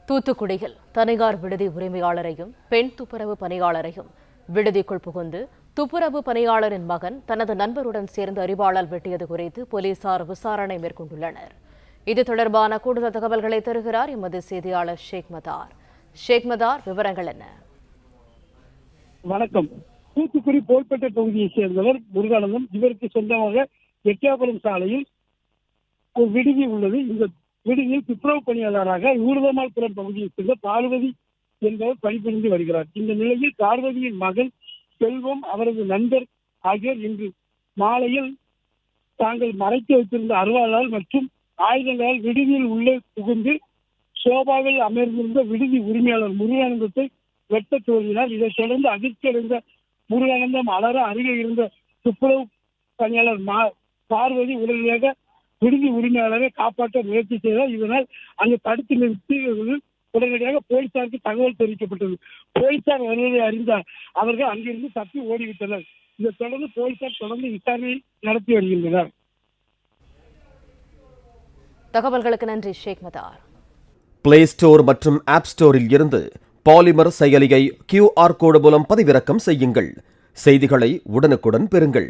தூத்துக்குடியில் தனியார் விடுதி உரிமையாளரையும் பெண் துப்புரவு பணியாளரையும் விடுதிக்குள் புகுந்து துப்புரவு பணியாளரின் மகன் தனது நண்பருடன் சேர்ந்து அரிவாளால் வெட்டியது குறித்து போலீசார் விசாரணை மேற்கொண்டுள்ளனர். இது தொடர்பான கூடுதல் தகவல்களை தருகிறார் எமது செய்தியாளர் ஷேக் மதார். ஷேக் மதார், விவரங்கள் என்ன? வணக்கம். தூத்துக்குடி போல்பேட்டை பகுதியைச் சேர்ந்தவர் முருகானந்தம். இவருக்கு சொந்தமாக எட்டியாபுரம் சாலையில் ஒரு விடுதி உள்ளது. இந்த விடுதியில் துப்புரவு பணியாளராக ஊர்தமால்புரம் பகுதியைச் சேர்ந்த பார்வதி என்பவர் பணிபுரிந்து வருகிறார். இந்த நிலையில் பார்வதியின் மகன் செல்வம், அவரது நண்பர் ஆகியோர் இன்று மாலையில் தாங்கள் மறைத்து வைத்திருந்த அருவாளால் மற்றும் ஆயுதங்களால் விடுதியில் உள்ளே புகுந்து சோபாவில் அமர்ந்திருந்த விடுதி உரிமையாளர் முருகானந்தத்தை வெட்ட தோன்றினார். இதைத் தொடர்ந்து அதிர்ச்சி அடைந்த முருகானந்தம் அலற அருகே இருந்த துப்புரவு பணியாளர் பார்வதி உடனடியாக விடுதி உரிமையாளரை காப்பாற்ற முயற்சி செய்தார். இதனால் அங்கு தடுத்து நிறுத்தி உடனடியாக போலீசாருக்கு தகவல் தெரிவிக்கப்பட்டது. போலீசார் வருவதை அறிந்த அவர்கள் அங்கிருந்து தப்பி ஓடிவிட்டனர். இதைத் தொடர்ந்து போலீசார் தொடர்ந்து விசாரணை நடத்தி வருகின்றனர். தகவல்களுக்கு நன்றி ஷேக் மதார். பிளே ஸ்டோர் மற்றும் ஆப் ஸ்டோரில் இருந்து பாலிமர் செயலியை QR கோடு மூலம் பதிவிறக்கம் செய்யுங்கள். செய்திகளை உடனுக்குடன் பெறுங்கள்.